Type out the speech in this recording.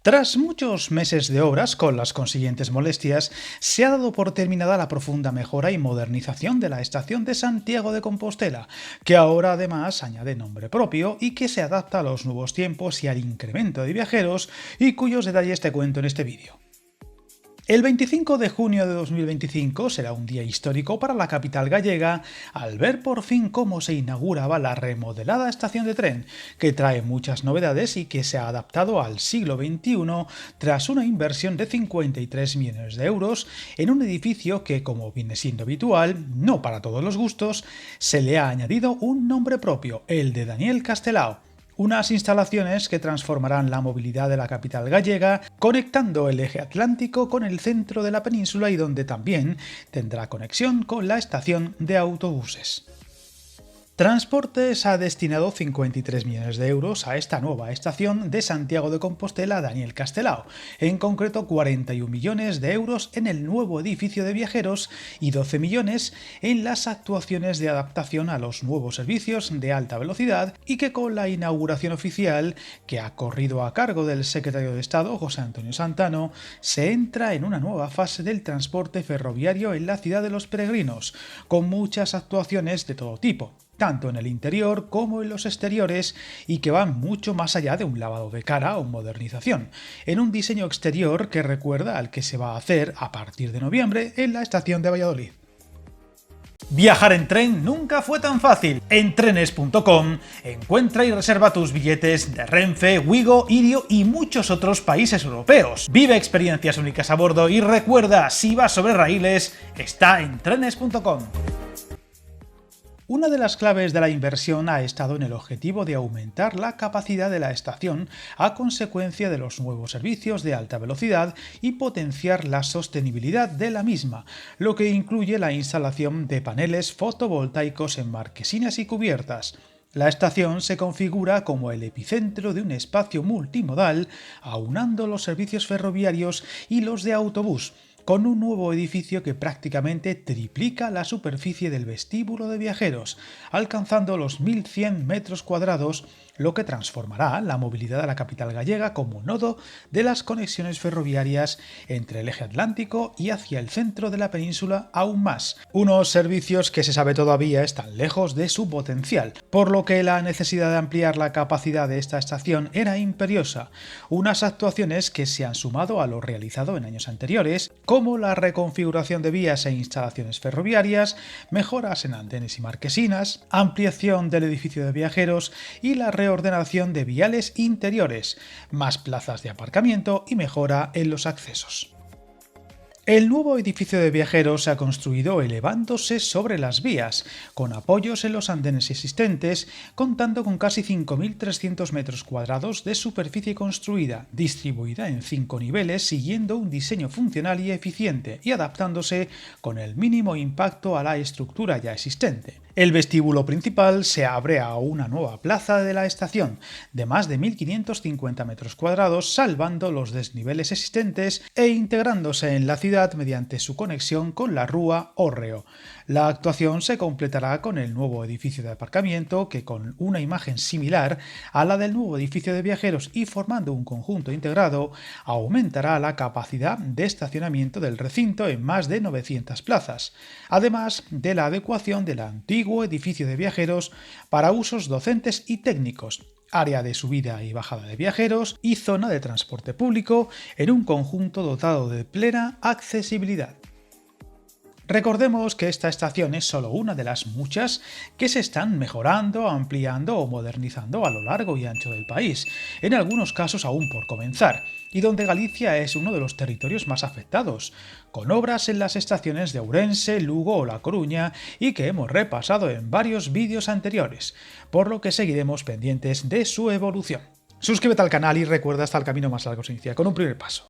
Tras muchos meses de obras, con las consiguientes molestias, se ha dado por terminada la profunda mejora y modernización de la estación de Santiago de Compostela, que ahora además añade nombre propio y que se adapta a los nuevos tiempos y al incremento de viajeros, y cuyos detalles te cuento en este vídeo. El 25 de junio de 2025 será un día histórico para la capital gallega al ver por fin cómo se inauguraba la remodelada estación de tren, que trae muchas novedades y que se ha adaptado al siglo XXI tras una inversión de 53 millones de euros en un edificio que, como viene siendo habitual, no para todos los gustos, se le ha añadido un nombre propio, el de Daniel Castelao. Unas instalaciones que transformarán la movilidad de la capital gallega, conectando el eje atlántico con el centro de la península y donde también tendrá conexión con la estación de autobuses. Transportes ha destinado 53 millones de euros a esta nueva estación de Santiago de Compostela Daniel Castelao, en concreto 41 millones de euros en el nuevo edificio de viajeros y 12 millones en las actuaciones de adaptación a los nuevos servicios de alta velocidad, y que con la inauguración oficial, que ha corrido a cargo del secretario de Estado José Antonio Santano, se entra en una nueva fase del transporte ferroviario en la ciudad de los peregrinos, con muchas actuaciones de todo tipo, tanto en el interior como en los exteriores, y que van mucho más allá de un lavado de cara o modernización, en un diseño exterior que recuerda al que se va a hacer a partir de noviembre en la estación de Valladolid. Viajar en tren nunca fue tan fácil. En trenes.com encuentra y reserva tus billetes de Renfe, Wigo, Irio y muchos otros países europeos. Vive experiencias únicas a bordo y recuerda, si vas sobre raíles, está en trenes.com. Una de las claves de la inversión ha estado en el objetivo de aumentar la capacidad de la estación a consecuencia de los nuevos servicios de alta velocidad y potenciar la sostenibilidad de la misma, lo que incluye la instalación de paneles fotovoltaicos en marquesinas y cubiertas. La estación se configura como el epicentro de un espacio multimodal, aunando los servicios ferroviarios y los de autobús, con un nuevo edificio que prácticamente triplica la superficie del vestíbulo de viajeros, alcanzando los 1.100 metros cuadrados, lo que transformará la movilidad de la capital gallega como nodo de las conexiones ferroviarias entre el eje atlántico y hacia el centro de la península aún más. Unos servicios que se sabe todavía están lejos de su potencial, por lo que la necesidad de ampliar la capacidad de esta estación era imperiosa. Unas actuaciones que se han sumado a lo realizado en años anteriores, como la reconfiguración de vías e instalaciones ferroviarias, mejoras en andenes y marquesinas, ampliación del edificio de viajeros y la reordenación de viales interiores, más plazas de aparcamiento y mejora en los accesos. El nuevo edificio de viajeros se ha construido elevándose sobre las vías, con apoyos en los andenes existentes, contando con casi 5.300 metros cuadrados de superficie construida, distribuida en 5 niveles siguiendo un diseño funcional y eficiente y adaptándose con el mínimo impacto a la estructura ya existente. El vestíbulo principal se abre a una nueva plaza de la estación, de más de 1.550 metros cuadrados, salvando los desniveles existentes e integrándose en la ciudad mediante su conexión con la Rúa Hórreo. La actuación se completará con el nuevo edificio de aparcamiento, que con una imagen similar a la del nuevo edificio de viajeros y formando un conjunto integrado, aumentará la capacidad de estacionamiento del recinto en más de 900 plazas, además de la adecuación del antiguo edificio de viajeros para usos docentes y técnicos, área de subida y bajada de viajeros y zona de transporte público en un conjunto dotado de plena accesibilidad. Recordemos que esta estación es solo una de las muchas que se están mejorando, ampliando o modernizando a lo largo y ancho del país, en algunos casos aún por comenzar, y donde Galicia es uno de los territorios más afectados, con obras en las estaciones de Ourense, Lugo o La Coruña, y que hemos repasado en varios vídeos anteriores, por lo que seguiremos pendientes de su evolución. Suscríbete al canal y recuerda, hasta el camino más largo se inicia con un primer paso.